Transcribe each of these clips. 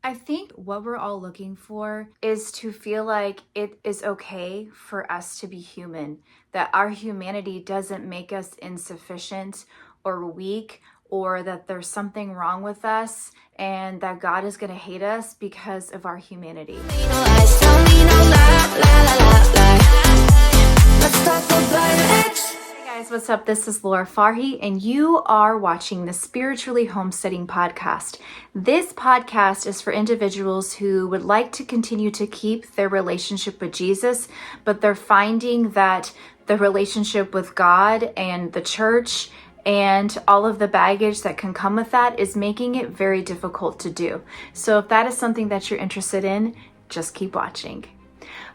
I think what we're all looking for is to feel like it is okay for us to be human, that our humanity doesn't make us insufficient or weak, or that there's something wrong with us and that God is going to hate us because of our humanity. Hey guys, what's up? This is Laura Farhi, and you are watching the Spiritually Homesteading podcast. This podcast is for individuals who would like to continue to keep their relationship with Jesus, but they're finding that the relationship with God and the church and all of the baggage that can come with that is making it very difficult to do. So if that is something that you're interested in, just keep watching.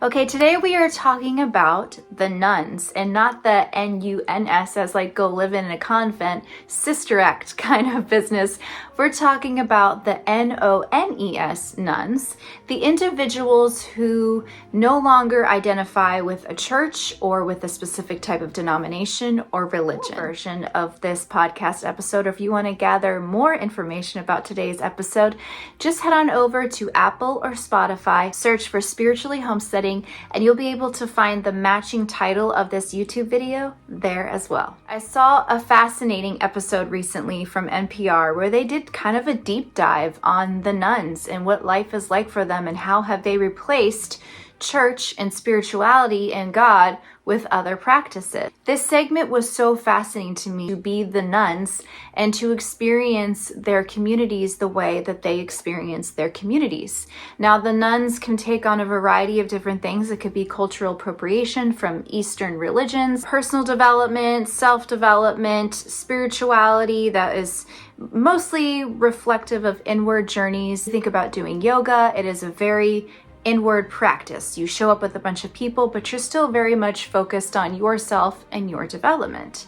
Okay, today we are talking about the nuns, and not the N-U-N-S as like go live in a convent, Sister Act kind of business. We're talking about the N-O-N-E-S nuns, the individuals who no longer identify with a church or with a specific type of denomination or religion. Version of this podcast episode. If you want to gather more information about today's episode, just head on over to Apple or Spotify, search for Spiritually Homesteading, and you'll be able to find the matching title of this YouTube video there as well. I saw a fascinating episode recently from NPR where they did kind of a deep dive on the nuns and what life is like for them and how have they replaced church and spirituality and God with other practices. This segment was so fascinating to me, to be the nuns and to experience their communities the way that they experience their communities. Now, the nuns can take on a variety of different things. It could be cultural appropriation from Eastern religions, personal development, self-development, spirituality that is mostly reflective of inward journeys. Think about doing yoga. It is a very inward practice. You show up with a bunch of people, but you're still very much focused on yourself and your development.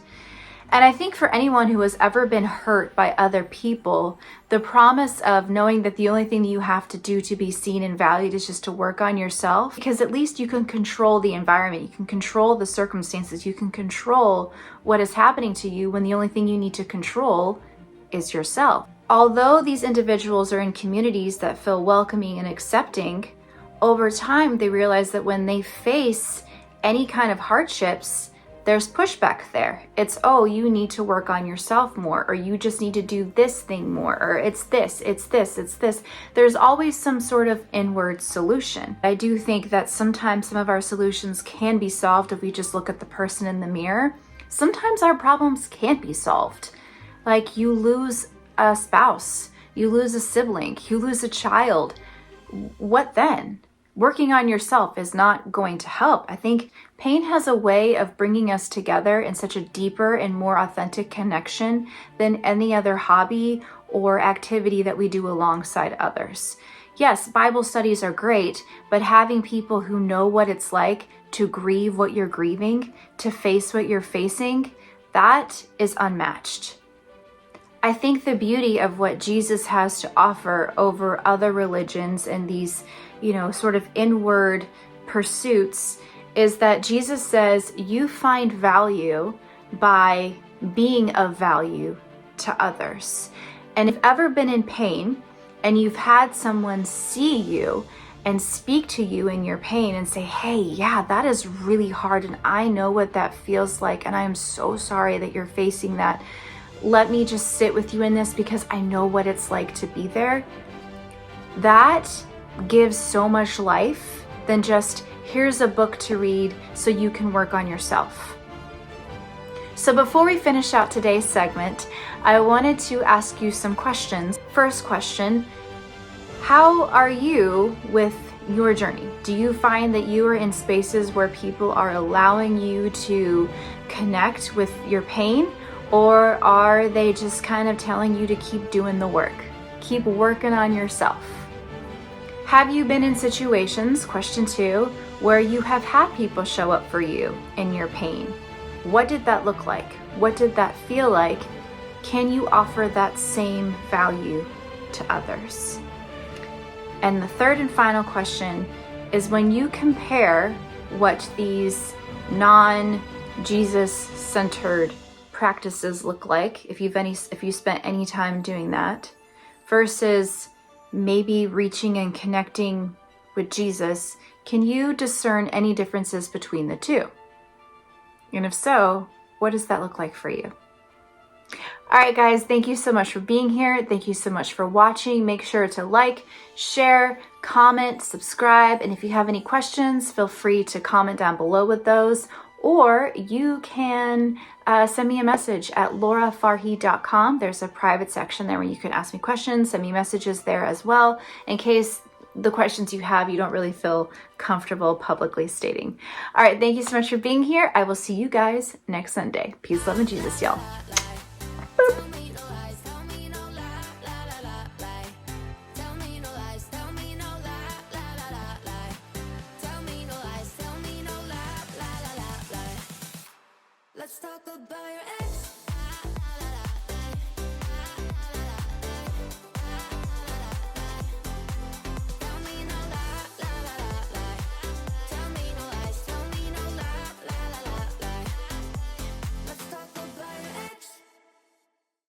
And I think for anyone who has ever been hurt by other people, the promise of knowing that the only thing you have to do to be seen and valued is just to work on yourself, because at least you can control the environment, you can control the circumstances, you can control what is happening to you when the only thing you need to control is yourself. Although these individuals are in communities that feel welcoming and accepting, over time, they realize that when they face any kind of hardships, there's pushback there. It's, oh, you need to work on yourself more, or you just need to do this thing more, or it's this. There's always some sort of inward solution. I do think that sometimes some of our solutions can be solved if we just look at the person in the mirror. Sometimes our problems can't be solved. Like you lose a spouse, you lose a sibling, you lose a child. What then? Working on yourself is not going to help. I think pain has a way of bringing us together in such a deeper and more authentic connection than any other hobby or activity that we do alongside others. Yes, Bible studies are great, but having people who know what it's like to grieve what you're grieving, to face what you're facing, that is unmatched. I think the beauty of what Jesus has to offer over other religions and these, sort of inward pursuits is that Jesus says you find value by being of value to others. And if you've ever been in pain and you've had someone see you and speak to you in your pain and say, hey, yeah, that is really hard and I know what that feels like and I am so sorry that you're facing that. Let me just sit with you in this because I know what it's like to be there. That gives so much life than just, here's a book to read so you can work on yourself. So before we finish out today's segment, I wanted to ask you some questions. First question, how are you with your journey? Do you find that you are in spaces where people are allowing you to connect with your pain? Or are they just kind of telling you to keep doing the work? Keep working on yourself. Have you been in situations, question 2, where you have had people show up for you in your pain? What did that look like? What did that feel like? Can you offer that same value to others? And the third and final question is, when you compare what these non-Jesus centered practices look like, if you spent any time doing that, versus maybe reaching and connecting with Jesus, can you discern any differences between the two? And if so, what does that look like for you? All right, guys, thank you so much for being here. Thank you so much for watching. Make sure to like, share, comment, subscribe. And if you have any questions, feel free to comment down below with those. Or you can send me a message at laurafarhi.com. There's a private section there where you can ask me questions, send me messages there as well, in case the questions you have, you don't really feel comfortable publicly stating. All right, thank you so much for being here. I will see you guys next Sunday. Peace, love, and Jesus, y'all. Boop.